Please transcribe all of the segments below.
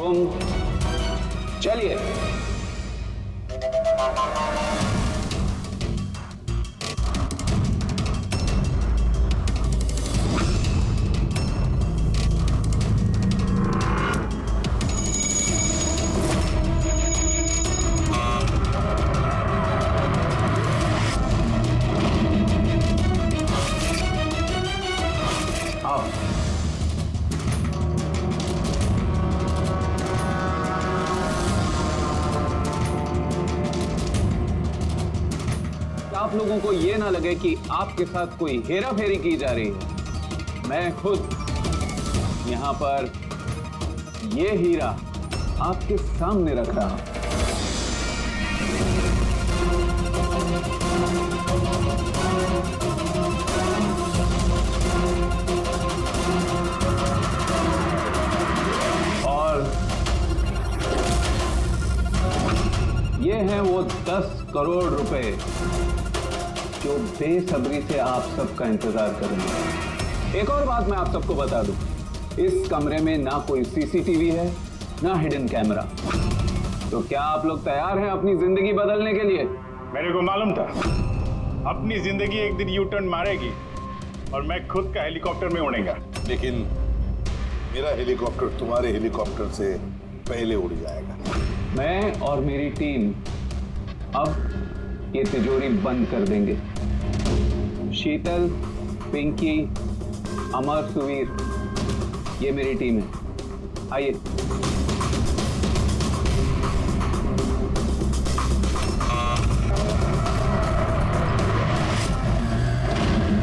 Room, चलिए। आप लोगों को यह ना लगे कि आपके साथ कोई हेरा फेरी की जा रही है। मैं खुद यहां पर यह हीरा आपके सामने रख रहा हूं। और ये हैं वो 10 करोड़ रुपए जो बेसब्री से आप सबका इंतजार करेंगे। एक और बात मैं आप सबको बता दूं, इस कमरे में ना कोई सीसीटीवी है, ना हिडन कैमरा। तो क्या आप लोग तैयार हैं अपनी जिंदगी बदलने के लिए? मेरे को मालूम था अपनी जिंदगी एक दिन यू टर्न मारेगी और मैं खुद का हेलीकॉप्टर में उड़ेगा। लेकिन मेरा हेलीकॉप्टर तुम्हारे हेलीकॉप्टर से पहले उड़ जाएगा। मैं और मेरी टीम अब ये तिजोरी बंद कर देंगे। शीतल, पिंकी, अमर, सुवीर, ये मेरी टीम है। आइए।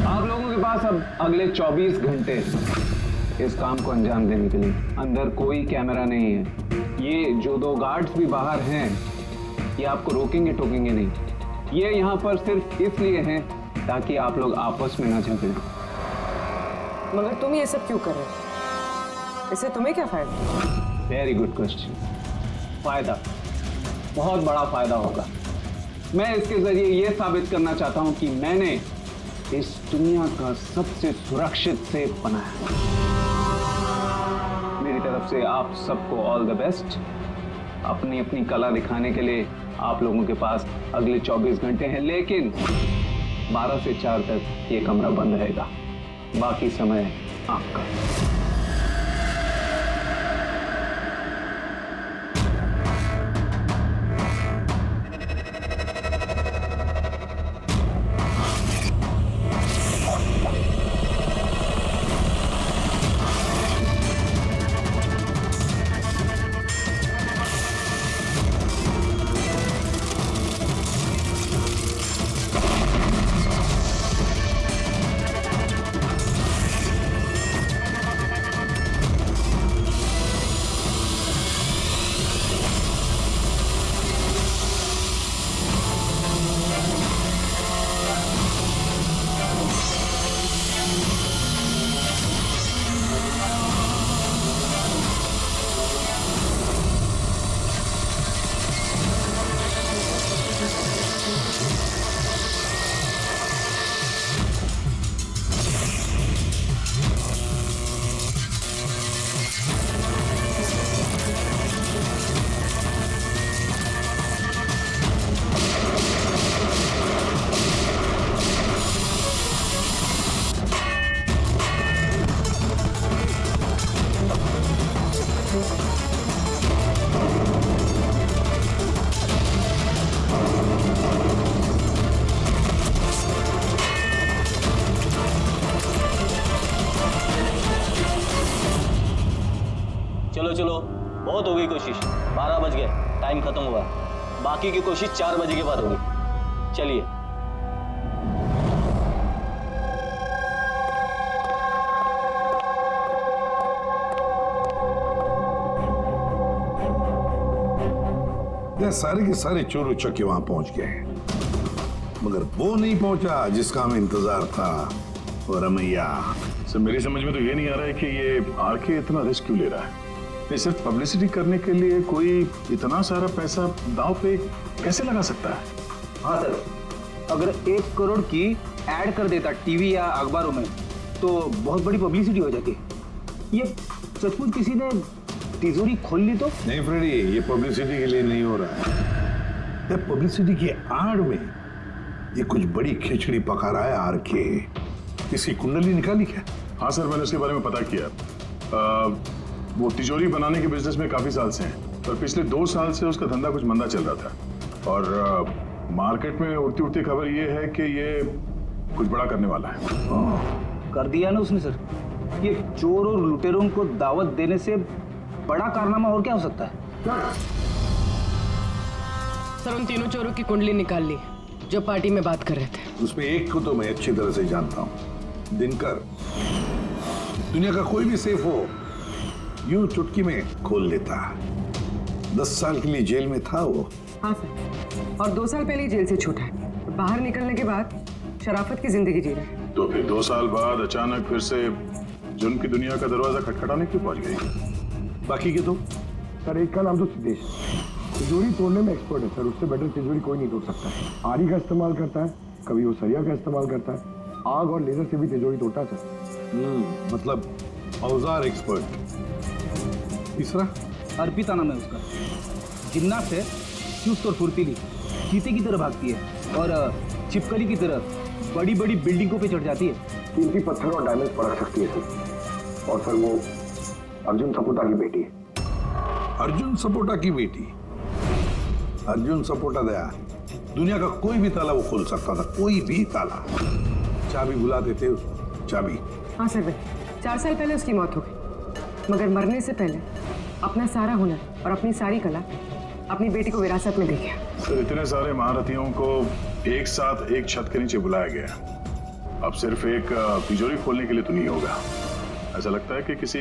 आप लोगों के पास अब अगले 24 घंटे इस काम को अंजाम देने के लिए। अंदर कोई कैमरा नहीं है। ये जो 2 गार्ड्स भी बाहर हैं, ये आपको रोकेंगे टोकेंगे नहीं। ये यहाँ पर सिर्फ इसलिए हैं ताकि आप लोग आपस में ना झगड़ें। मगर तुम ये सब क्यों कर रहे हो? इससे तुम्हें क्या फायदा? Very good question. फायदा, बहुत बड़ा फायदा होगा। मैं इसके जरिए ये साबित करना चाहता हूं कि मैंने इस दुनिया का सबसे सुरक्षित सेफ बनाया। मेरी तरफ से आप सबको ऑल द बेस्ट। अपनी अपनी कला दिखाने के लिए आप लोगों के पास अगले 24 घंटे हैं, लेकिन 12 से 4 तक ये कमरा बंद रहेगा। बाकी समय आपका। चलो चलो, बहुत हो गई कोशिश। 12 बज गए, टाइम खत्म हुआ। बाकी की कोशिश 4 बजे के बाद होगी। चलिए। सारे के सारे चोर उचक्के वहां पहुंच गए, मगर वो नहीं पहुंचा जिसका हमें इंतजार था। और रमैया, सर मेरी समझ में तो ये नहीं आ रहा है कि ये आरके इतना रिस्क क्यों ले रहा है। ये सिर्फ पब्लिसिटी करने के लिए कोई इतना सारा पैसा दांव पे कैसे लगा सकता है? हाँ सर, अगर 1 करोड़ की ऐड कर देता टीवी या अखबारों में तो बहुत बड़ी पब्लिसिटी हो जाती। ये सचमुच किसी ने तिजोरी खोल ली तो? नहीं फ्रेडी, ये पब्लिसिटी के लिए नहीं हो रहा है। पब्लिसिटी की आड़ में ये कुछ बड़ी खिचड़ी पका रहा है आरके। इसकी कुंडली निकाली क्या? हाँ सर, मैंने उसके बारे में पता किया। वो तिजोरी बनाने के बिजनेस में काफी साल से हैं, पर पिछले 2 साल से उसका धंधा कुछ मंदा चल रहा था। और मार्केट में उड़ती उड़ती खबर ये है कि ये कुछ बड़ा करने वाला है। कर दिया ना उसने सर। ये चोर और लुटेरों को दावत देने से बड़ा कारनामा और क्या हो सकता है? सर उन तीनों चोरों की कुंडली निकाल ली जो पार्टी में बात कर रहे थे। उसमें एक को तो मैं अच्छी तरह से जानता हूं, दिनकर। दुनिया का कोई भी सेफ हो यूं चुटकी में खोल लेता। 10 साल के लिए जेल में था वो। हाँ सर, और 2 साल पहले ही जेल से छूटा है। बाहर निकलने के बाद शराफत की जिंदगी जी रहे हैं। तो फिर 2 साल बाद अचानक फिर से जुर्म की दुनिया का दरवाजा खटखटाने क्यों पहुंच गई? बाकी के तो? सर एक का नाम तो सिद्धेश, तिजोरी तोड़ने में एक्सपर्ट है सर। उससे बेटर तिजोरी कोई नहीं तोड़ सकता है। आरी का इस्तेमाल करता है, कभी वो सरिया का इस्तेमाल करता है, आग और लेजर से भी तिजोरी तोड़ता है सर। मतलब औजार एक्सपर्ट। तीसरा? अर्पिता नाम है उसका। जिम्नास्ट है, चुस्त और फुर्तीली, चीते की तरह भागती है और छिपकली की तरह बड़ी बड़ी बिल्डिंगों पे चढ़ जाती है। कीमती पत्थर और डायमंड परख सकती है सर। और सर वो अर्जुन सपोटा की बेटी है। अर्जुन सपोटा की बेटी? अर्जुन सपोटा दया दुनिया का कोई भी ताला वो खोल सकता था, कोई भी ताला। चाबी बुला देते उसको, चाबी। हाँ सर भाई, 4 साल पहले उसकी मौत हो गई, मगर मरने से पहले अपना सारा हुनर और अपनी सारी कला अपनी बेटी को विरासत में दे गया। सर इतने सारे महारथियों को एक साथ एक छत के नीचे बुलाया गया। अब सिर्फ एक तिजोरी खोलने के लिए तो नहीं होगा। ऐसा लगता है कि किसी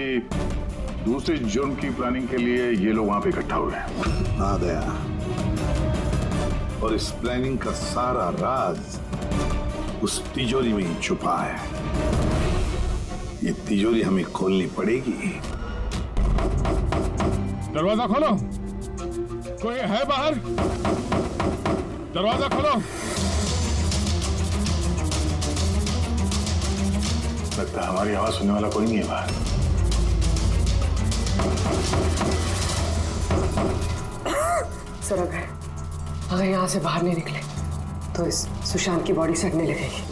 दूसरे जुर्म की प्लानिंग के लिए ये लोग वहां पे इकट्ठा हुए हैं। हाँ दया, और इस प्लानिंग का सारा राज उस तिजोरी में ही छुपा है। ये तिजोरी हमें खोलनी पड़ेगी। दरवाजा खोलो, कोई है बाहर? दरवाजा खोलो। लगता है हमारी आवाज सुनने वाला कोई नहीं है बाहर। सर अगर यहाँ से बाहर नहीं निकले तो इस सुशांत की बॉडी सड़ने लगेगी।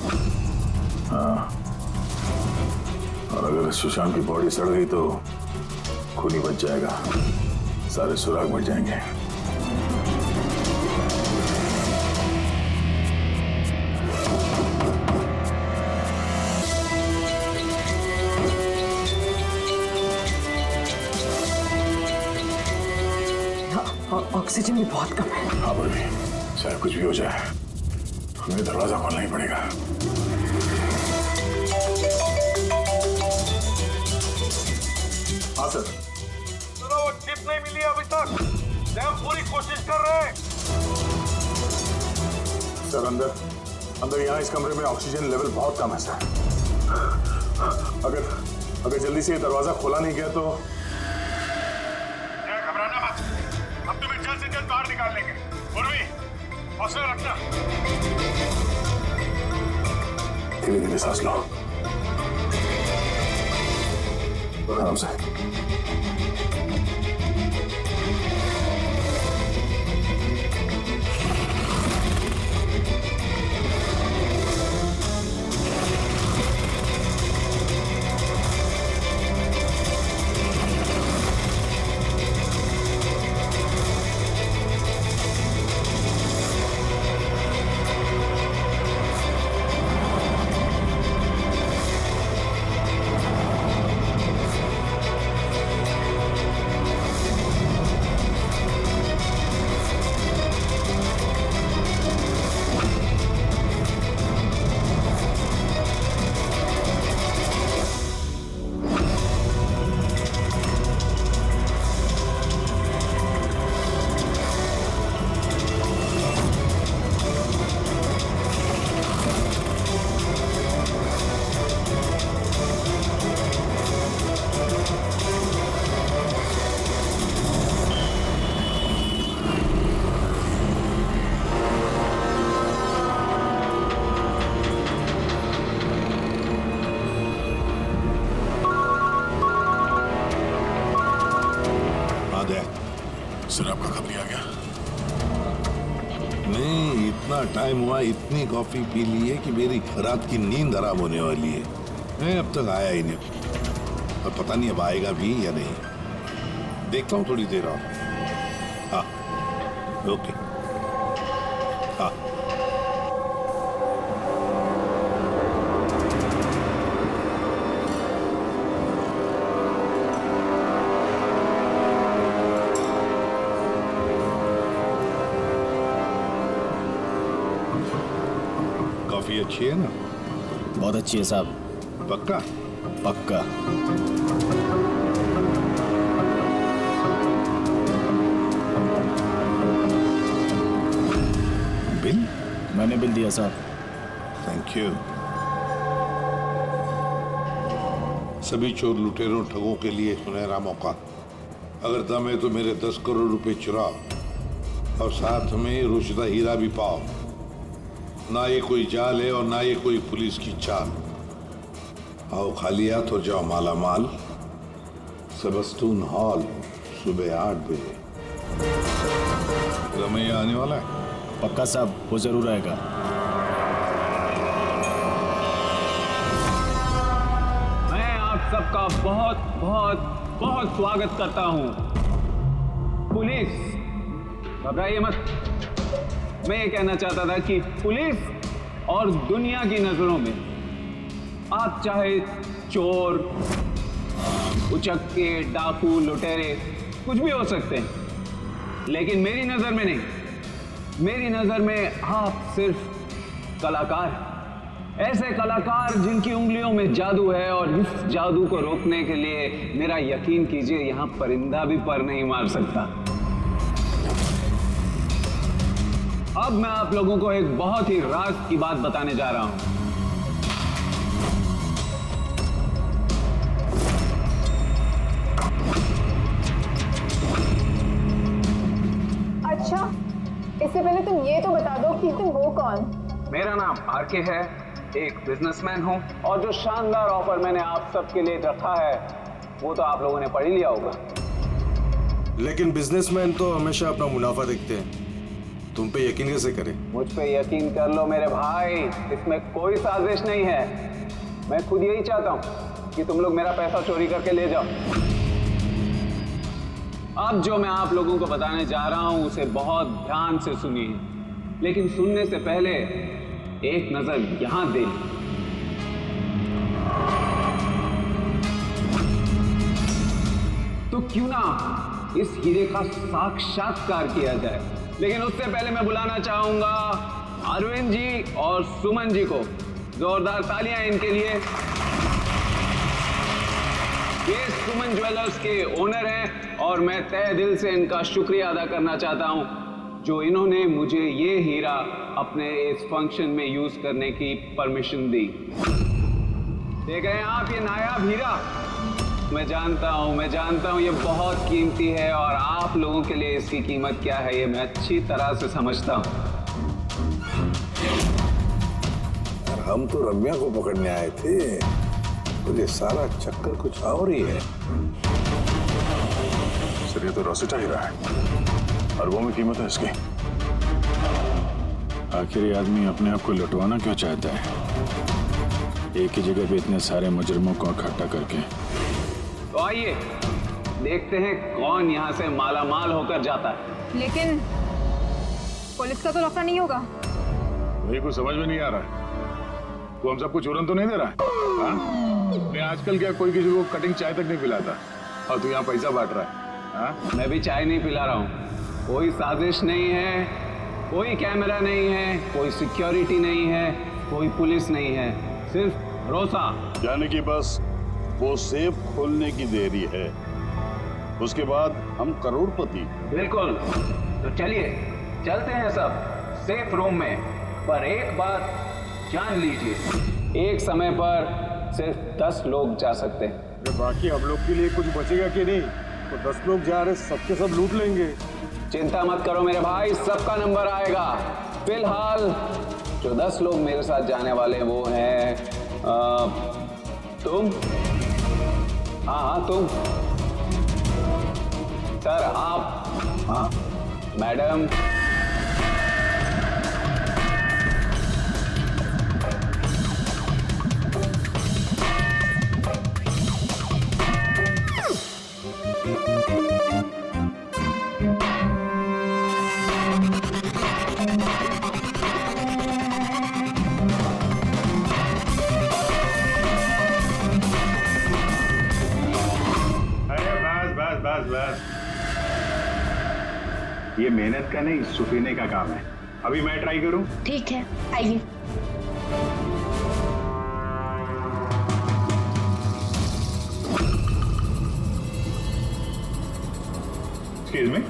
हाँ, और अगर सुशांत की बॉडी सड़ गई तो खून ही बच जाएगा, सारे सुराग मिट जाएंगे। ऑक्सीजन भी बहुत कम है। हाँ भी, चाहे कुछ भी हो जाए हमें दरवाजा खोलना ही पड़ेगा। हाँ सर। वो चिप नहीं मिली अभी तक। हम पूरी कोशिश कर रहे हैं। सर अंदर यहाँ इस कमरे में ऑक्सीजन लेवल बहुत कम है सर। अगर जल्दी से ये दरवाजा खोला नहीं गया तो घबराना मत, हम तुम्हें जल्द से जल्द बाहर निकाल लेंगे। उर्वी, हौसला रखना। धीरे धीरे सांस लो, आराम से। दे। सर आपका खबरी आ गया? नहीं, इतना टाइम हुआ, इतनी कॉफी पी ली है कि मेरी रात की नींद हराम होने वाली है। मैं अब तक आया ही नहीं, और पता नहीं अब आएगा भी या नहीं। देखता हूँ थोड़ी देर और। हाँ, ओके। हाँ, कॉफी अच्छी है ना? बहुत अच्छी है साहब। पक्का? पक्का। बिल? मैंने बिल दिया साहब। Thank you. सभी चोर लुटेरों ठगों के लिए सुनहरा मौका। अगर दम है तो मेरे 10 करोड़ रुपए चुराओ और साथ में रुशदा हीरा भी पाओ। ना ये कोई जाल है और ना ये कोई पुलिस की चाल। आओ खाली हाथ और जाओ माला माल। सेबस्टून हॉल सुबह 8 बजे। रमैया आने वाला है? पक्का साहब, वो जरूर आएगा। मैं आप सबका बहुत बहुत बहुत स्वागत करता हूं। पुलिस, घबराइए मत। मैं ये कहना चाहता था कि पुलिस और दुनिया की नजरों में आप चाहे चोर, उचक्के, डाकू, लुटेरे कुछ भी हो सकते हैं, लेकिन मेरी नजर में नहीं। मेरी नजर में आप सिर्फ कलाकार हैं। ऐसे कलाकार जिनकी उंगलियों में जादू है, और इस जादू को रोकने के लिए मेरा यकीन कीजिए यहां परिंदा भी पर नहीं मार सकता। अब मैं आप लोगों को एक बहुत ही राज की बात बताने जा रहा हूं। अच्छा, इससे पहले तुम ये तो बता दो कि तुम हो कौन? मेरा नाम आरके है, एक बिजनेसमैन हूं, और जो शानदार ऑफर मैंने आप सबके लिए रखा है वो तो आप लोगों ने पढ़ ही लिया होगा। लेकिन बिजनेसमैन तो हमेशा अपना मुनाफा देखते हैं, तुम पे यकीन कैसे करें? मुझ पे यकीन कर लो मेरे भाई, इसमें कोई साजिश नहीं है। मैं खुद यही चाहता हूं कि तुम लोग मेरा पैसा चोरी करके ले जाओ। अब जो मैं आप लोगों को बताने जा रहा हूं उसे बहुत ध्यान से सुनिए, लेकिन सुनने से पहले एक नजर यहां दे ली। तो क्यों ना इस हीरे का साक्षात्कार किया जाए। लेकिन उससे पहले मैं बुलाना चाहूंगा अरविंद जी और सुमन जी को। जोरदार तालियां इनके लिए। ये सुमन ज्वेलर्स के ओनर हैं और मैं तहे दिल से इनका शुक्रिया अदा करना चाहता हूं जो इन्होंने मुझे ये हीरा अपने इस फंक्शन में यूज करने की परमिशन दी। देख रहे हैं आप ये नायाब हीरा? मैं जानता हूं ये बहुत कीमती है, और आप लोगों के लिए इसकी कीमत क्या है ये मैं अच्छी तरह से समझता हूं। हम तो रम्या को पकड़ने आए थे, मुझे सारा चक्कर कुछ और ही है। सर ये तो रोसिटा हीरा है, अरबों में कीमत है इसकी। आखिर ये आदमी अपने आप को लुटवाना क्यों चाहता है, एक ही जगह पे इतने सारे मुजरिमों को इकट्ठा करके? तो आइए देखते हैं कौन यहाँ से मालामाल होकर जाता है। लेकिन पुलिस का तो लफड़ा नहीं होगा? वही कुछ समझ में नहीं आ रहा है। तू हम सबको चूरन तो नहीं दे रहा है? हाँ? मैं आजकल क्या कोई किसी को कटिंग चाय तक नहीं पिलाता, और तू यहाँ पैसा बांट रहा है? हाँ? मैं भी चाय नहीं पिला रहा हूँ। कोई साजिश नहीं है, कोई कैमरा नहीं है, कोई सिक्योरिटी नहीं है, कोई पुलिस नहीं है, सिर्फ भरोसा। यानी कि बस वो सेफ खोलने की देरी है, उसके बाद हम करोड़पति। बिल्कुल। तो चलिए चलते हैं सब सेफ रूम में। पर एक बात जान लीजिए, एक समय पर सिर्फ 10 लोग जा सकते हैं। बाकी हम लोग के लिए कुछ बचेगा कि नहीं? तो 10 लोग जा रहे, सबके सब लूट लेंगे। चिंता मत करो मेरे भाई, सबका नंबर आएगा। फिलहाल जो 10 लोग मेरे साथ जाने वाले हैं वो हैं तुम। हाँ तुम। सर हाँ मैडम, बस ये मेहनत का नहीं, सुफीने का काम है। अभी मैं ट्राई करूं? ठीक है, आइए। एक्सक्यूज मी,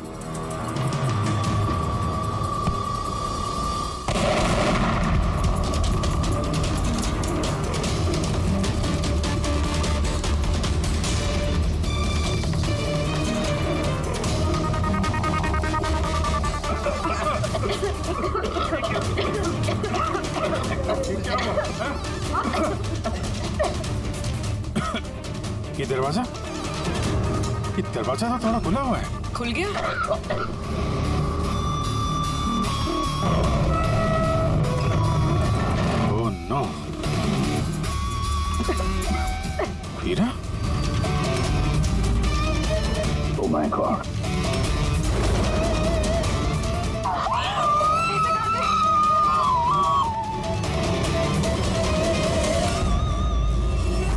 ये दरवाजा तो थोड़ा खुला हुआ है। खुल गया? ओह नो, हीरा? Oh my god.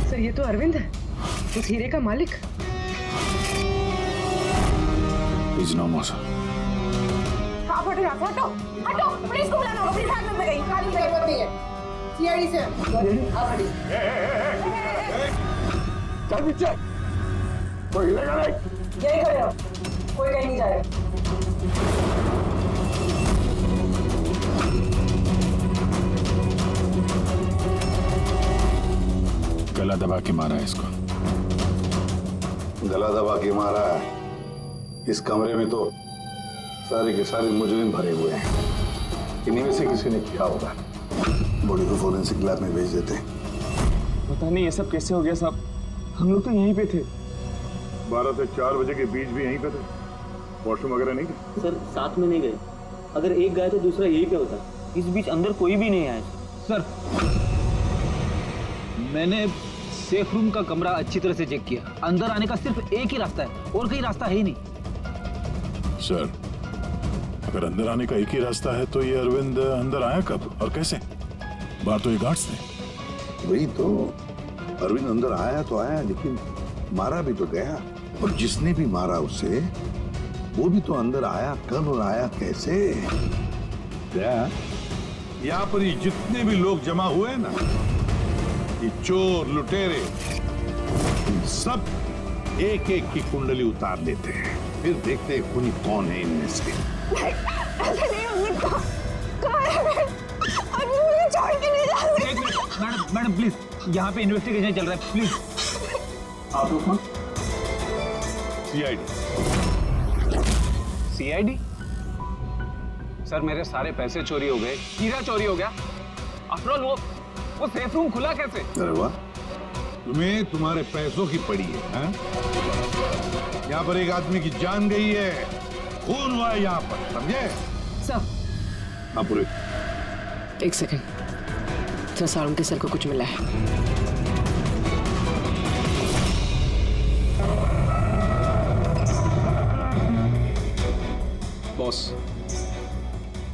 सर ये तो अरविंद है, उस हीरे का मालिक। Please no more. आप हटो यहाँ से, हटो हटो, पुलिस को बुलाना होगा, पुलिस हाथ में गई, हाथ में जरूरत नहीं है। सीआईडी से आप हटिए। चल पीछे, कोई हिलेगा नहीं। यही खड़े रहो, कोई कहीं नहीं जाएगा। गला दबा के मारा है इसको। गला दबा के मारा है। इस कमरे में तो सारे के सारे मुजरिम भरे हुए हैं। इन्हीं में से किसी ने किया होगा। बॉडी को फोरेंसिक लैब में भेज देते। पता नहीं ये सब कैसे हो गया साहब, हम लोग तो यहीं पे थे। 12 से 4 बजे के बीच भी यहीं पे थे। वॉशरूम वगैरह नहीं गए? सर साथ में नहीं गए, अगर एक गया तो दूसरा यहीं पे होता। इस बीच अंदर कोई भी नहीं आया सर। मैंने सेफ रूम का कमरा अच्छी तरह से चेक किया, अंदर आने का सिर्फ एक ही रास्ता है और कोई रास्ता है ही नहीं। सर, अगर अंदर आने का एक ही रास्ता है तो ये अरविंद अंदर आया कब और कैसे? बाहर तो ये गार्ड्स थे। वही तो, अरविंद अंदर आया तो आया, लेकिन मारा भी तो गया। और जिसने भी मारा उसे, वो भी तो अंदर आया कब और आया कैसे? क्या यहाँ पर ये जितने भी लोग जमा हुए हैं ना, ये चोर लुटेरे, इन सब एक एक की कुंडली उतार लेते हैं, फिर देखते हैं खूनी कौन है इनमें से। ऐसा नहीं हो सकता। कहाँ है? अभी मुझे छोड़ के नहीं जा सकते। मैडम प्लीज, यहाँ पे इन्वेस्टिगेशन चल रहा है, प्लीज। आप लोग कौन? सीआईडी। सीआईडी? सर मेरे सारे पैसे चोरी हो गए, हीरा चोरी हो गया। आफ्टर ऑल वो सेफ रूम खुला कैसे? अरे वाह, तुम्हें तुम्हारे पैसों की पड़ी है, हैं? यहाँ पर एक आदमी की जान गई है, खून हुआ है यहाँ पर, समझे? सर हाँ पूरे। एक सेकंड सर, सारुण के सर को कुछ मिला है। बॉस,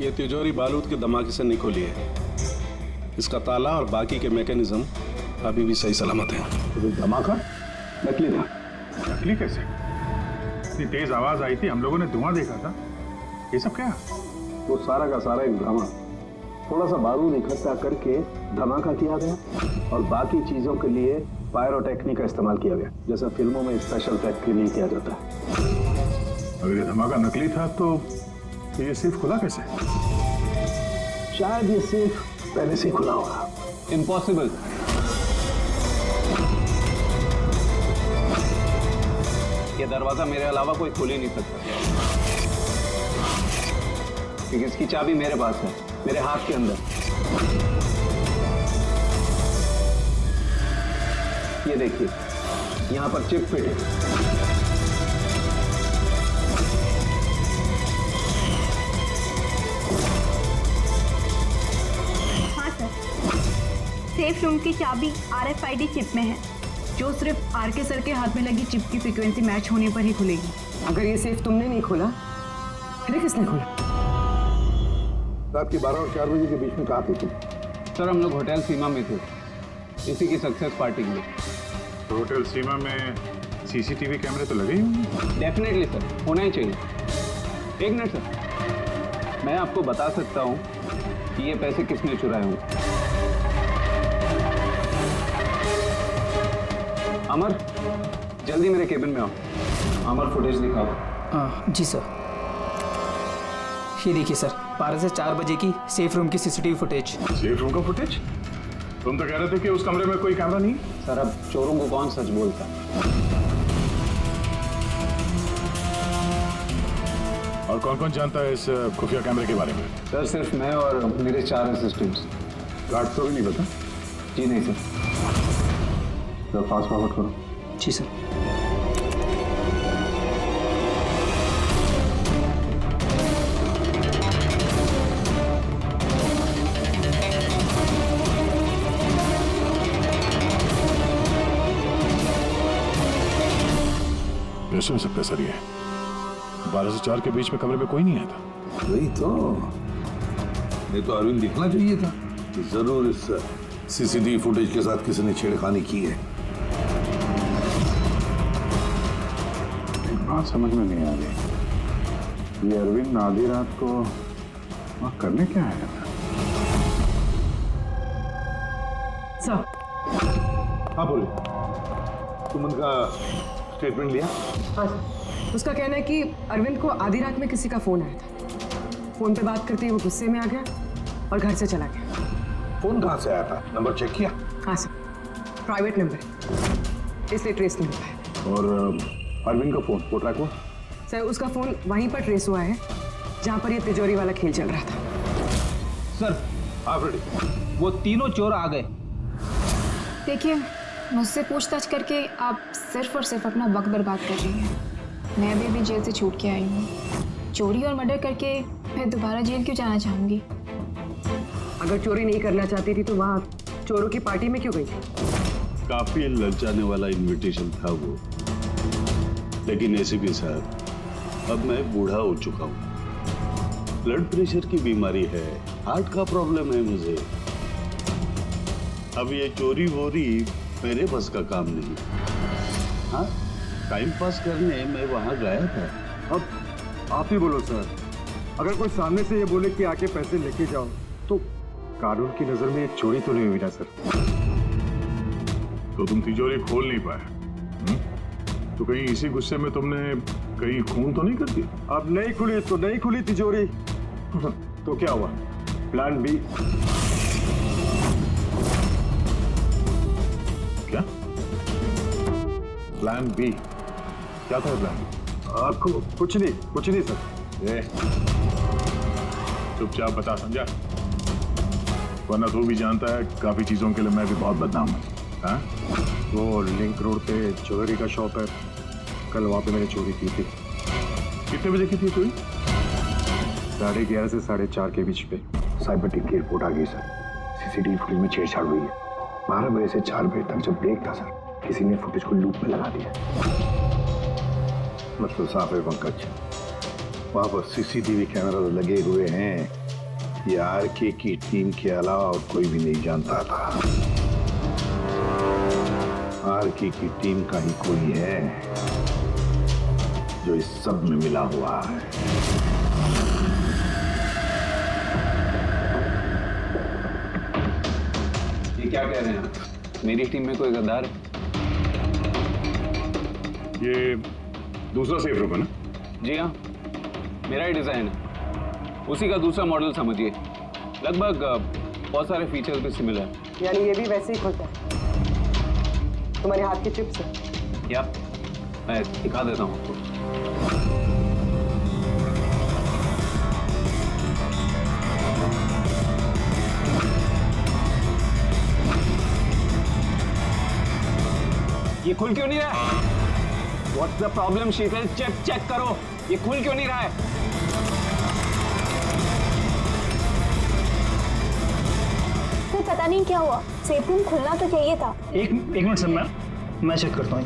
ये तिजोरी बारूद के धमाके से नहीं खुली है। इसका ताला और बाकी के मैकेनिज्म अभी भी सही सलामत हैं। तो धमाका नकली था। नकली कैसे? इतनी तेज आवाज आई थी, हम लोगों ने धुआं देखा था। ये सब क्या? वो सारा का सारा एक ड्रामा, थोड़ा सा बारूद इकट्ठा करके धमाका किया गया और बाकी चीजों के लिए पायरोटेक्निक का इस्तेमाल किया गया, जैसा फिल्मों में स्पेशल इफेक्ट के लिए किया जाता है। अगर ये धमाका नकली था तो ये सेफ खुला कैसे? शायद ये सेफ पहले से खुला होगा। इम्पॉसिबल। ये दरवाजा मेरे अलावा कोई खोल ही नहीं सकता, क्योंकि इसकी चाबी मेरे पास है, मेरे हाथ के अंदर। ये देखिए, यहां पर चिप फिट है। सेफ रूम की चाबी RFID चिप में है, जो सिर्फ RK सर के हाथ में लगी चिप की फ्रीक्वेंसी मैच होने पर ही खुलेगी। अगर ये सेफ तुमने नहीं खोला, फिर किसने खोला? रात के 12 और 4 बजे के बीच में कहाँ थे तुम? सर हम लोग होटल सीमा में थे, इसी की सक्सेस पार्टी के लिए। तो होटल सीमा में CCTV कैमरे तो लगे ही होंगे। डेफिनेटली सर, होना ही चाहिए। एक मिनट सर, मैं आपको बता सकता हूँ कि ये पैसे किसने चुराए होंगे। अमर, जल्दी मेरे केबिन में आओ। अमर, फुटेज दिखाओ। जी सर। ये देखिए सर, 12 से 4 बजे की सेफ रूम की CCTV फुटेज। सेफ रूम का फुटेज? तुम तो कह रहे थे कि उस कमरे में कोई कैमरा नहीं। सर अब चोरों को कौन सच बोलता है? और कौन कौन जानता है इस खुफिया कैमरे के बारे में? सर सिर्फ मैं और मेरे 4 असिस्टेंट्स। गार्ड को भी नहीं पता? जी नहीं सर। तो फास्ट फॉरवर्ड करो। जी सर। कैसे हो सकता है सर? ये 12 से 4 के बीच में कमरे में कोई नहीं आया था। वही तो, नहीं तो अरविंद दिखना चाहिए था कि जरूर इस CCTV फुटेज के साथ किसी ने छेड़खानी की है। एक बात समझ में नहीं आ रही, ये अरविंद आधी रात को वहाँ करने क्या आया था? सर। हाँ बोले, तुम उनका स्टेटमेंट लिया? हाँ सर। उसका कहना है कि अरविंद को आधी रात में किसी का फोन आया था। फोन पे बात करते ही वो गुस्से में आ गया और घर से चला गया। फोन कहाँ से आया था? नंबर चेक किया? हाँ सर, प्राइवेट नंबर है, इसलिए ट्रेस नहीं हो पाया। और अरविंद का फोन वो ट्रैक हुआ? सर उसका फोन वहीं पर ट्रेस हुआ है जहाँ पर ये तिजोरी वाला खेल चल रहा था। सर आप रेडी? वो तीनों चोर आ गए। देखिए, मुझसे पूछताछ करके आप सिर्फ और सिर्फ अपना वक्त बर्बाद कर रही हैं। मैं अभी जेल से छूट के आई हूँ। चोरी और मर्डर करके मैं दोबारा जेल क्यों जाना चाहूँगी? अगर चोरी नहीं करना चाहती थी तो वहाँ चोरों की पार्टी में क्यों गई थी? काफी ललचाने वाला इनविटेशन था वो, लेकिन ACP साहब, अब मैं बूढ़ा हो चुका हूँ। ब्लड प्रेशर की बीमारी है, हार्ट का प्रॉब्लम है मुझे। अब ये चोरी वोरी मेरे बस का काम नहीं। हाँ, टाइम पास करने मैं वहाँ गया था। अब आप ही बोलो सर, अगर कोई सामने से ये बोले कि आके पैसे लेके जाओ, तो कानून की नजर में ये चोरी तो नहीं हुई ना सर? तो तुम तिजोरी खोल नहीं पाए? तो कहीं इसी गुस्से में तुमने कहीं खून तो नहीं कर दिया? अब नहीं खुली तो नहीं खुली तिजोरी। तो क्या हुआ? Plan B? क्या प्लान B? क्या था प्लान B? आपको कुछ नहीं सर। चुपचाप बता, समझा? वरना तू भी जानता है काफी चीजों के लिए मैं भी बहुत बदनाम हूँ। हाँ? वो लिंक रोड पे ज्वेलरी का शॉप है, कल वहाँ पे मैंने चोरी की थी। कितने बजे की थी चोरी? 11:30 से 4:30 के बीच पे। साइबर टेक की रिपोर्ट आ गई सर। CCTV फुटेज में छेड़छाड़ हुई है। 12 बजे से 4 बजे तक जब ब्रेक था सर, किसी ने फुटेज को लूप में लगा दिया। मतलब साफ है पंकज, वहां पर CCTV कैमरा लगे हुए हैं। ये RK की टीम के अलावा और कोई भी नहीं जानता था। RK की टीम का ही कोई है जो इस सब में मिला हुआ है। ये क्या कह रहे हैं आप? मेरी टीम में कोई गद्दार है? ये दूसरा सेफ रूम है ना? जी हाँ, मेरा ही डिजाइन है, उसी का दूसरा मॉडल समझिए। लगभग बहुत सारे फीचर्स भी सिमिलर हैं। यानी ये भी वैसे ही खुलता है? तुम्हारे हाथ के चिप्स है? क्या? मैं दिखा देता हूँ आपको। ये खुल क्यों नहीं रहा है? What's the problem, Sheetal? Check करो, ये खुल क्यों नहीं रहा है? सर पता नहीं क्या हुआ, सेफ रूम खुलना तो चाहिए था। एक मिनट सर, मैं चेक करता हूँ।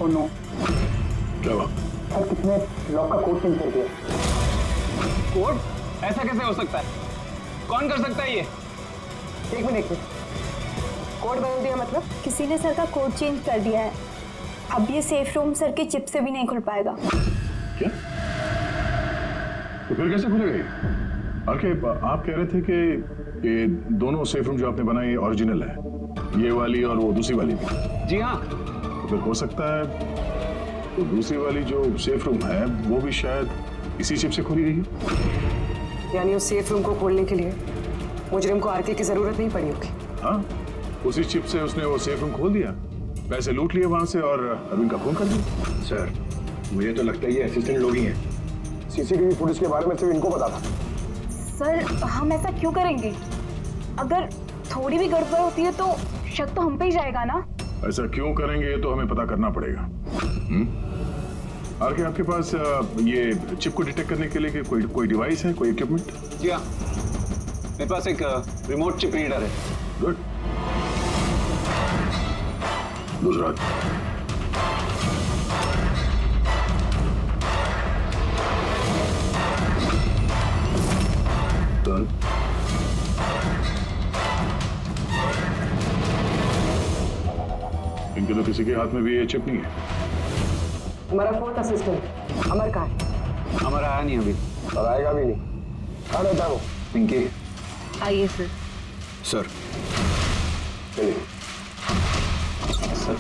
ओह नो, क्या हुआ? सर किसने लॉक का कोड चेंज कर दिया? कोड? ऐसा कैसे हो सकता है? कौन कर सकता है ये? एक मिनट, कोड बदल दिया मतलब? किसी ने सर का कोड चेंज कर दिया है। अब ये सेफ रूम सर के चिप से भी नहीं खुल पाएगा। क्या? तो फिर कैसे खुलेगा ये? आप कह रहे थे कि ये दोनों सेफ रूम जो आपने बनाए ओरिजिनल है, ये वाली और वो दूसरी वाली भी? जी हाँ। तो फिर हो सकता है तो दूसरी वाली जो सेफ रूम है वो भी शायद इसी चिप से खोली गई है। यानी उस सेफ रूम को खोलने के लिए मुजरिम को आरके की जरूरत नहीं पड़ी होगी। हाँ, उसी चिप से उसने वो सेफ रूम खोल दिया, पैसे लूट लिए वहां से और अरविंद का फोन कर दिया। सर, मुझे तो लगता है ये असिस्टेंट लोग ही हैं। सीसीटीवी फुटेज के बारे में सिर्फ इनको पता था। सर हम ऐसा क्यों करेंगे? अगर थोड़ी भी गड़बड़ होती है तो शक तो हम पे ही जाएगा ना। ऐसा क्यों करेंगे ये तो हमें पता करना पड़ेगा। आरके, आपके पास ये चिप को डिटेक्ट करने के लिए कोई डिवाइस है, कोई इक्विपमेंट? जी हाँ, मेरे पास एक रिमोट चिप रीडर है। गुड। दूसरा डन। इनके तो किसी के हाथ में भी ये चिप नहीं है। हमारा फोर्थ असिस्टेंट अमर कहाँ है? हमारा आया नहीं अभी और आएगा भी नहीं। कहाँ रहता है वो? पिंकी। आइए सर। सर चलिए। सर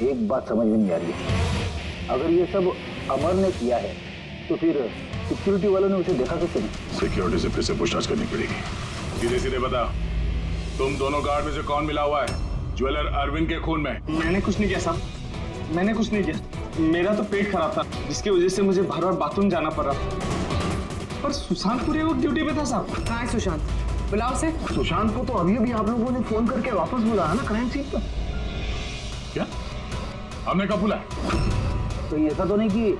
एक बात समझ में नहीं आ रही है, अगर ये सब अमर ने किया है तो फिर सिक्योरिटी वालों ने उसे देखा कैसे नहीं? सिक्योरिटी से फिर से पूछताछ करनी पड़ेगी। सीधे सीधे बता, तुम दोनों गार्ड में से कौन मिला हुआ है ज्वेलर अरविंद के खून में? मैंने कुछ नहीं किया साहब, मैंने कुछ नहीं किया। मेरा तो पेट खराब था जिसकी वजह से मुझे बार बार बाथरूम जाना पड़ रहा। पर सुशांत पूरे वक्त ड्यूटी पे था साहब। कहाँ है सुशांत? बुलाओ से। सुशांत को तो अभी अभी आप लोगों ने फोन करके वापस बुलाया ना क्राइम सीन पर। क्या? हमने कब बुलाया? तो ऐसा तो नहीं कि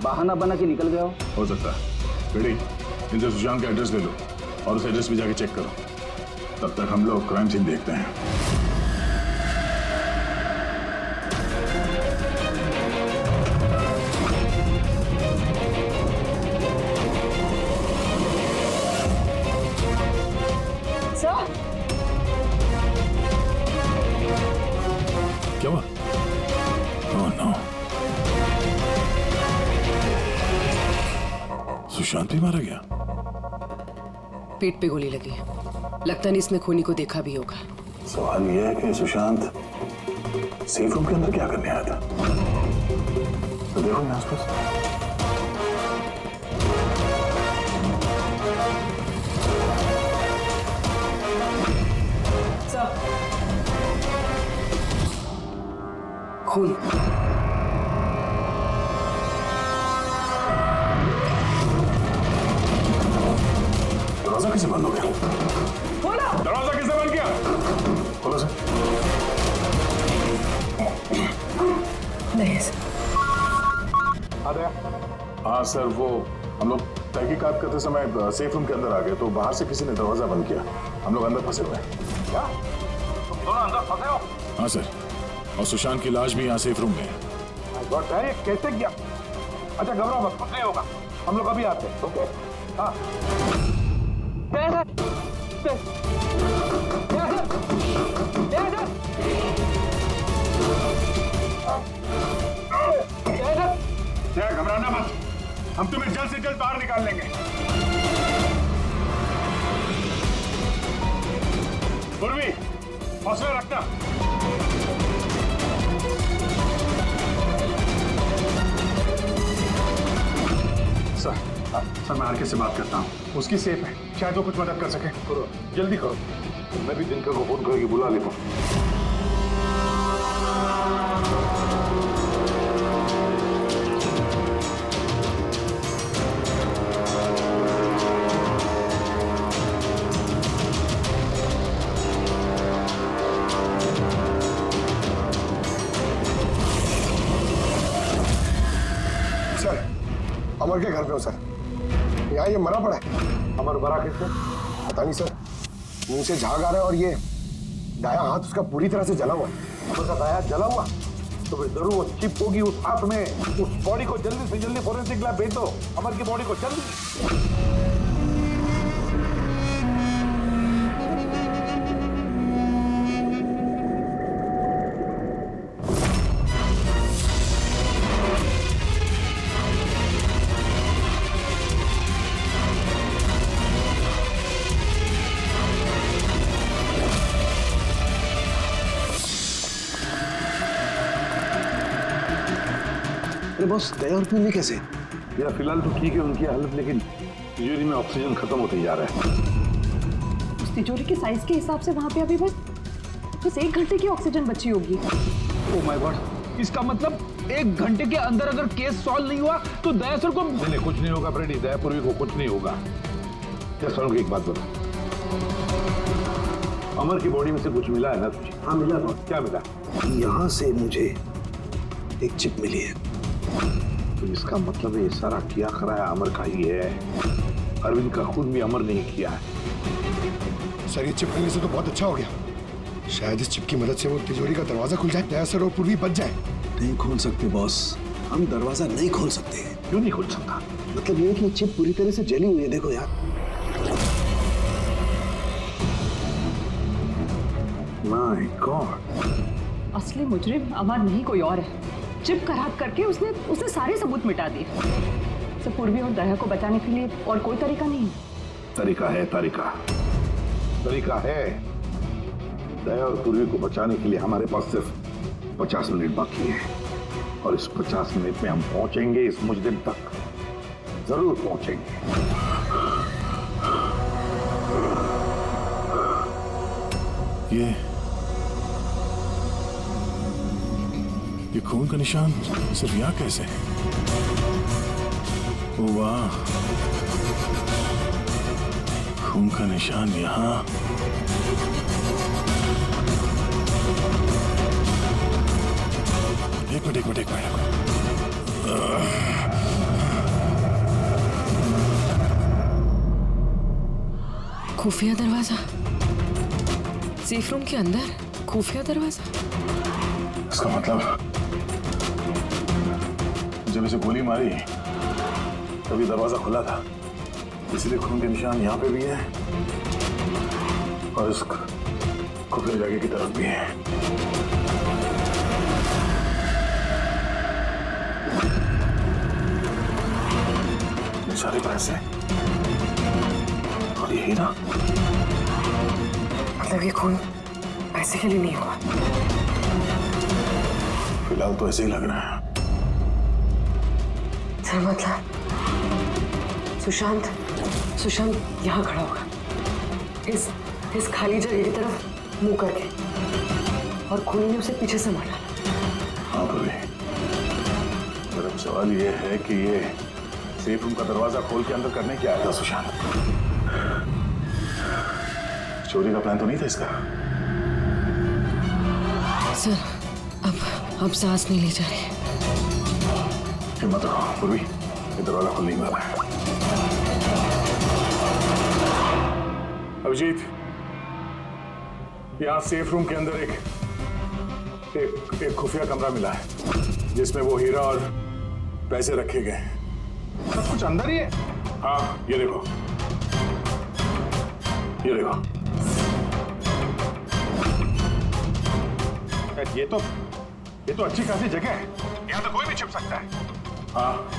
बहाना बना के निकल गया हो सकता है। बेटी, इनसे सुशांत का एड्रेस ले लो और उस एड्रेस पे जाके चेक करो। तब तक हम लोग क्राइम सीन देखते हैं। क्या हुआ? ओह नो, सुशांत भी मारा गया। पेट पे गोली लगी है, लगता नहीं इसने खूनी को देखा भी होगा। सवाल यह है कि सुशांत सेफ रूम के अंदर क्या करने आया था? तो देखो यहाँ आसपास। खून। दरवाजा कैसे बंद हो गया? दरवाजा किसने बंद किया? खोलो सर। नहीं सर। आ गया? हाँ सर, वो हम लोग तहकीकात करते समय सेफ रूम के अंदर आ गए तो बाहर से किसी ने दरवाजा बंद किया। हम लोग अंदर फंसे हुए हैं। क्या? तुम दोनों अंदर फंसे हो? हाँ सर, और सुशांत की लाश भी यहाँ सेफ रूम में है। ये कैसे किया? अच्छा घबराओ मत, कुछ नहीं होगा, हम लोग अभी आते हैं। ओके? हाँ। घबराना मत, हम तुम्हें जल्द से जल्द बाहर निकाल लेंगे। पूर्वी, हौसला रखना। सर मैं आरके से बात करता हूँ, उसकी सेफ है, शायद वो कुछ मदद कर सके। करो, जल्दी करो। मैं भी दिनकर को फोन करके बुला लेता हूँ। अमर के घर पे हो सर। यहाँ ये मरा पड़ा है। अमर मरा किससे? पता नहीं सर, मुंह से झाग आ रहा है और ये दाया हाथ उसका पूरी तरह से जला हुआ है। अमर का दाया जला हुआ तो फिर जरूर वो चिप होगी उस हाथ में। उस बॉडी को जल्दी से जल्दी फोरेंसिक लैब भेज दो, अमर की बॉडी को जल्दी। अरे बॉस, दया और पूर्वी कैसे? यार फिलहाल तो ठीक है उनकी हालत, लेकिन तिजोरी में ऑक्सीजन खत्म होते जा रहा है। उस तिजोरी के साइज के हिसाब से वहां पे अभी बस 1 घंटे की ऑक्सीजन बची होगी। ओह माय गॉड, इसका मतलब 1 घंटे के अंदर अगर केस सॉल्व नहीं हुआ तो दया सर को नहीं कुछ नहीं होगा फ्रेडी, दया पूर्वी को कुछ नहीं होगा। क्या सर एक बात बता, अमर की बॉडी में से कुछ मिला है ना तुझे? हाँ मिला था। क्या मिला? यहाँ से मुझे एक चिप मिली है। तो इसका मतलब ये सारा किया कराया अमर का ही है। अरविंद का खून भी अमर नहीं किया है। सर ये चिप मिलने से तो बहुत अच्छा हो गया। शायद इस चिप की मदद से वो तिजोरी का दरवाजा खुल जाए, दया सर और पूर्वी बच जाए। नहीं खोल सकते बॉस, हम दरवाजा नहीं खोल सकते। क्यों नहीं खोल सकता? मतलब ये कि चिप पूरी तरह से जली हुई है। देखो यार, माय गॉड, असली मुजरिम अमर नहीं कोई और है। चिप खराब करके उसने सारे सबूत मिटा दिए। सब पूर्वी और दया को बचाने के लिए और कोई तरीका नहीं है। तरीका है, तरीका है। दया और पूर्वी को बचाने के लिए हमारे पास सिर्फ 50 मिनट बाकी है, और इस 50 मिनट में हम पहुंचेंगे इस मुजरिम तक, जरूर पहुंचेंगे। ये खून का निशान सिर्फ यहाँ कैसे? ओ वाह, खून का निशान यहाँ। एक मिनट। खुफिया दरवाजा, सेफ रूम के अंदर खुफिया दरवाजा। इसका मतलब जब इसे गोली मारी तभी दरवाजा खुला था, इसलिए खून के निशान यहाँ पे भी है और इस खुफिया जगह की तरफ भी है। ये सारे पैसे और ये हीरा, मतलब ये खून पैसे के लिए नहीं हुआ। फिलहाल तो ऐसे ही लग रहा है। सर मतलब सुशांत यहाँ खड़ा होगा, इस खाली जगह की तरफ मुंह करके, और खूनी ने उसे पीछे से मारा। हाँ भाभी, मेरा सवाल ये है कि ये सेफ रूम का दरवाजा खोल के अंदर करने क्या आया था सुशांत? चोरी का प्लान तो नहीं था इसका? सर अब सांस नहीं ली जा रही। हिम्मत रखो पूर्वी, ये दरवाजा खुलने ही वाला है। अभिजीत, यहाँ सेफ रूम के अंदर एक खुफिया कमरा मिला है जिसमें वो हीरा और पैसे रखे गए। सब कुछ अंदर ही है? हाँ, ये देखो। ये तो अच्छी खासी जगह है, यहाँ तो कोई भी छिप सकता है। हाँ,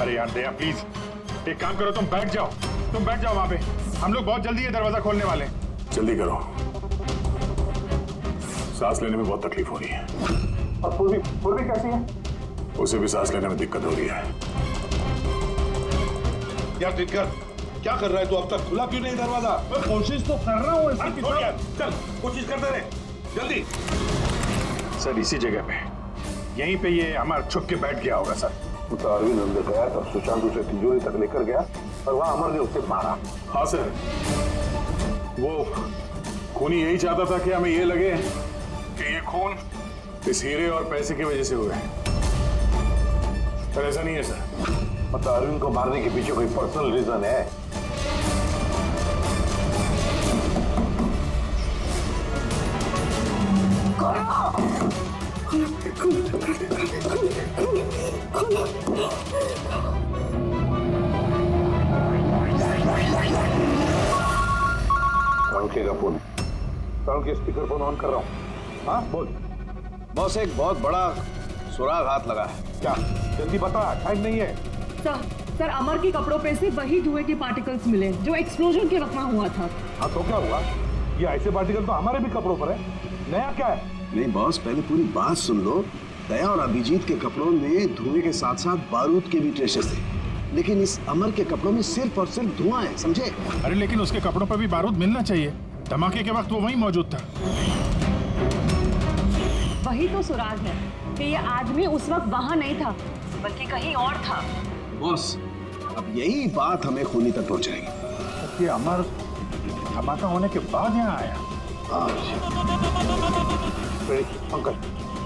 अरे यार दया प्लीज एक काम करो, तुम बैठ जाओ वहां पे। हम लोग बहुत जल्दी ये दरवाजा खोलने वाले हैं। जल्दी करो, सांस लेने में बहुत तकलीफ हो रही है। और पूर्वी कैसी है? उसे भी सांस लेने में दिक्कत हो रही है। यार दिक्कत क्या कर रहा है तू? अब तक खुला क्यों नहीं दरवाजा? मैं कोशिश तो कर रहा हूँ। चल कोशिश करते रहे, जल्दी। सर इसी जगह पे, यहीं पे ये अमर छुप के बैठ गया होगा सर। तो अरविंद अंदर गया तब सुशांत उसे तिजोरी तक लेकर गया और वहां अमर ने उसे मारा। हाँ सर, वो खूनी यही चाहता था कि हमें ये लगे कि ये खून इस हीरे और पैसे की वजह से हुए, पर ऐसा नहीं है सर। मतलब अरविंद को मारने के पीछे कोई पर्सनल रीजन है? का फोन के स्पीकर फोन ऑन कर रहा हूँ। हाँ बोल। बॉस एक बहुत बड़ा सुराग हाथ लगा है। क्या? जल्दी बता, टाइम नहीं है। सर अमर के कपड़ों पे से वही धुएं के पार्टिकल्स मिले जो एक्सप्लोजन के वक्त हुआ था। हाँ तो क्या हुआ? ये ऐसे पार्टिकल तो हमारे भी कपड़ों पर है। नया क्या है? नहीं बॉस, पहले पूरी बात सुन लो। दया और अभिजीत के कपड़ों में धुएं के साथ साथ बारूद के भी ट्रेसेस थे, लेकिन इस अमर के कपड़ों में सिर्फ और सिर्फ धुआं है, समझे? अरे लेकिन उसके कपड़ों पर भी बारूद मिलना चाहिए। धमाके के वक्त वो वहीं मौजूद था। वही तो सुराग है कि ये आदमी उस वक्त वहां नहीं था बल्कि कहीं और था। बॉस, अब यही बात हमें खूनी तक पहुंचाएगी। ये अमर धमाका होने के बाद यहाँ आया। अंकल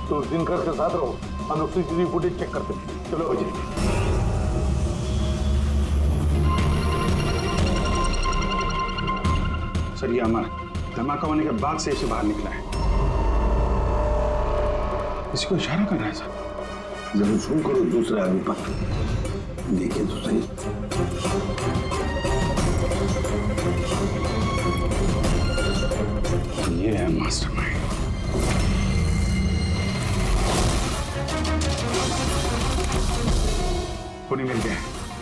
तो उस दिन घर के साथ रहो, हम लोग सीसीटीवी फुटेज चेक करते हैं। चलो अजय। सर ये अमर धमाका होने के बाद से इसे बाहर निकला है। किसी को इशारा कर रहा है सर। जरूर सुन करो दूसरे आदमी पर, देखिए तो सही। ये है मास्टरमाइंड। पुणे मिल गए,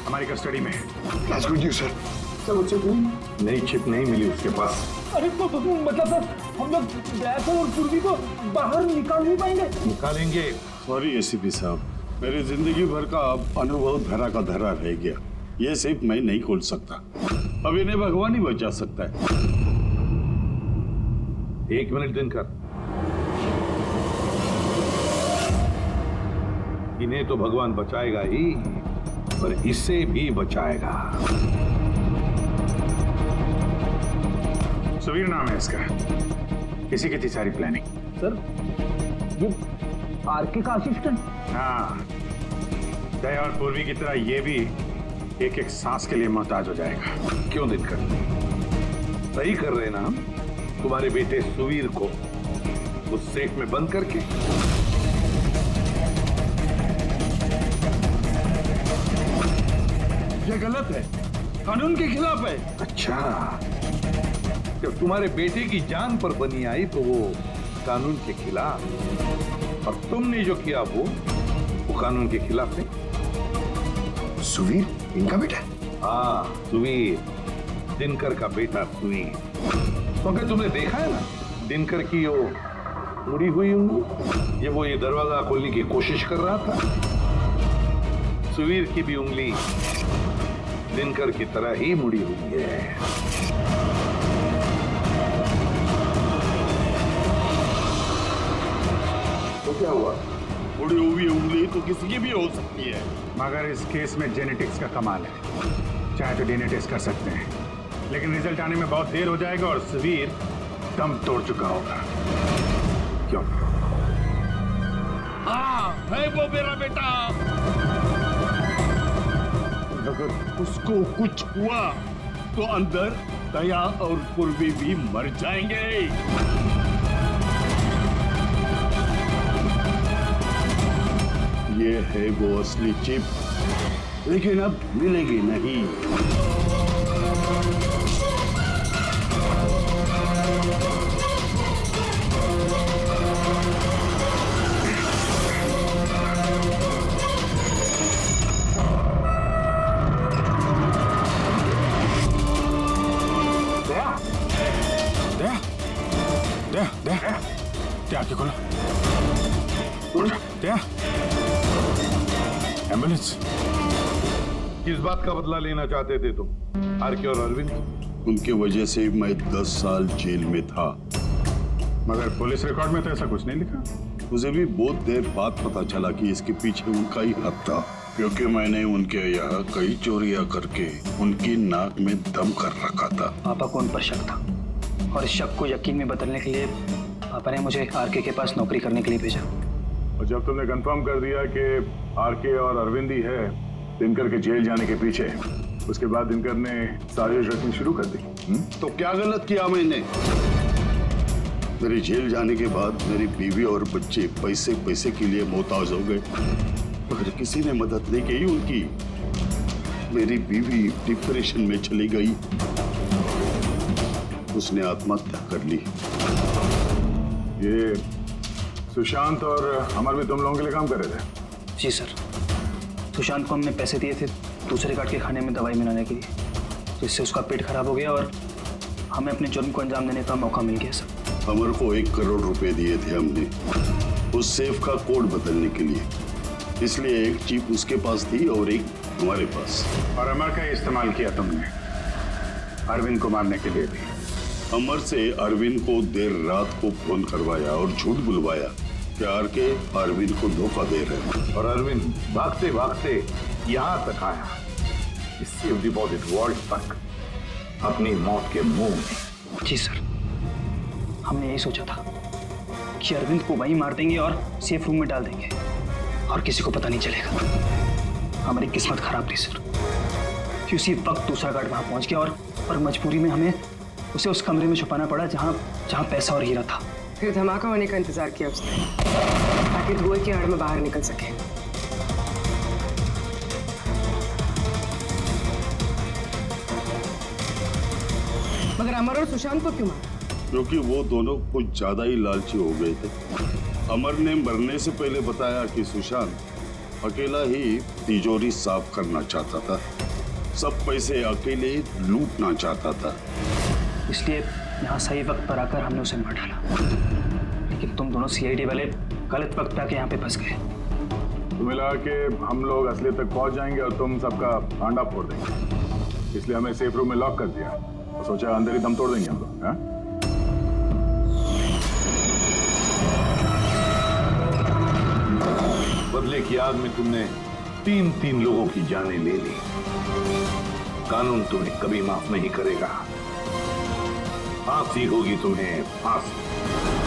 हमारी कस्टडी में है। That's good news, sir. सब अच्छे थे? नई चिप नहीं मिली उसके पास। अरे तो मतलब सर हम लोग दया और पूर्वी को बाहर निकाल नहीं पाएंगे? निकालेंगे। सॉरी एसीपी साहब, मेरी जिंदगी भर का अब अनुभव धरा का धरा रह गया। ये सिर्फ मैं नहीं खोल सकता, अब इन्हें भगवान ही बचा सकता है। 1 मिनट दिनकर, इन्हें तो भगवान बचाएगा ही, पर इसे भी बचाएगा। सुवीर नाम है इसका। इसी की थी सारी प्लानिंग। सर ये आरके का असिस्टेंट? हाँ, दया और पूर्वी की तरह ये भी एक एक सांस के लिए मोहताज हो जाएगा। क्यों दिनकर? सही कर रहे ना हम? तुम्हारे बेटे सुवीर को उस सेफ में बंद करके। ये गलत है, कानून के खिलाफ है। अच्छा, जब तुम्हारे बेटे की जान पर बनी आई तो वो कानून के खिलाफ, और तुमने जो किया वो कानून के खिलाफ है। सुवीर इनका बेटा? हाँ सुवीर, दिनकर का बेटा सुवीर। तो अगर तुमने देखा है ना दिनकर की वो मुड़ी हुई उंगली, ये दरवाजा खोलने की कोशिश कर रहा था। सुवीर की भी उंगली दिनकर की तरह ही मुड़ी हुई है। तो क्या हुआ? मुड़ी हुई उंगली तो किसी की भी हो सकती है। मगर इस केस में जेनेटिक्स का कमाल है। चाहे तो डीएनए टेस्ट कर सकते हैं, लेकिन रिजल्ट आने में बहुत देर हो जाएगा और सुवीर दम तोड़ चुका होगा। क्यों? हाँ, है वो मेरा बेटा। अगर उसको कुछ हुआ तो अंदर दया और पूर्वी भी मर जाएंगे। ये है वो असली चिप, लेकिन अब मिलेगी नहीं। आके खोलो। दया, एम्बुलेंस। किस बात का बदला लेना चाहते थे तुम, आरके और अरविंद? उनकी वजह से मैं 10 साल जेल में था। मगर पुलिस रिकॉर्ड में तो ऐसा कुछ नहीं लिखा। मुझे भी बहुत देर बाद पता चला कि इसके पीछे उनका ही हाथ था, क्योंकि मैंने उनके यहाँ कई चोरियां करके उनकी नाक में दम कर रखा था। पापा को उन पर शक था और इस शक को यकीन में बदलने के लिए पापा ने मुझे आरके के पास नौकरी करने के लिए भेजा। और जब तुमने कंफर्म कर दिया कि आरके और अरविंद ही है, दिनकर के जेल जाने के पीछे। उसके बाद दिनकर ने साजिश रचनी शुरू कर दी। तो क्या गलत किया मैंने? मेरी जेल जाने के बाद मेरी बीवी और बच्चे पैसे पैसे के लिए मोहताज हो गए, मगर किसी ने मदद नहीं की उनकी। मेरी बीवी डिप्रेशन में चली गई, उसने आत्महत्या कर ली। ये सुशांत और अमर भी तुम लोगों के लिए काम कर रहे थे? जी सर, सुशांत को हमने पैसे दिए थे दूसरे काट के खाने में दवाई मिलाने के लिए, तो इससे उसका पेट खराब हो गया और हमें अपने जुर्म को अंजाम देने का मौका मिल गया सर। अमर को 1 करोड़ रुपए दिए थे हमने उस सेफ का कोड बदलने के लिए, इसलिए एक चिप उसके पास थी और एक हमारे पास। और अमर का इस्तेमाल किया तुमने अरविंद को मारने के लिए भी। अमर से अरविंद को देर रात को फोन करवाया और झूठ बुलवाया कि आरके अरविंद को धोखा दे रहे हैं। और अरविंद भागते भागते यहां तक आया, इस सेफ डिपॉजिट वॉल्ट तक, अपनी मौत के मुंह में। जी सर, हमने यही सोचा था कि अरविंद को वहीं मार देंगे और सेफ रूम में डाल देंगे और किसी को पता नहीं चलेगा। हमारी किस्मत खराब थी सर कि उसी वक्त दूसरा गार्ड वहां पहुंच गया और मजबूरी में हमें उसे उस कमरे में छुपाना पड़ा जहां पैसा और हीरा था। फिर धमाका होने का इंतजार किया उसने ताकि धुएं की आड़ में बाहर निकल सके। मगर अमर और सुशांत को क्यों मारा? क्योंकि वो दोनों कुछ ज्यादा ही लालची हो गए थे। अमर ने मरने से पहले बताया कि सुशांत अकेला ही तिजोरी साफ करना चाहता था, सब पैसे अकेले लूटना चाहता था, इसलिए यहाँ सही वक्त पर आकर हमने उसे मार डाला। लेकिन तुम दोनों सीआईडी वाले गलत वक्त पे आके यहाँ पे फंस गए। तुम्हें लगा कि हम लोग असलियत तक पहुंच जाएंगे और तुम सबका भांडा फोड़ देंगे, इसलिए हमें सेफ रूम में लॉक कर दिया और सोचा अंदर ही दम तोड़ देंगे हम लोग। हाँ? बदले की आग में तुमने 3 लोगों की जानें ले ली। कानून तुम्हें कभी माफ नहीं करेगा, फांसी होगी तुम्हें, फांसी।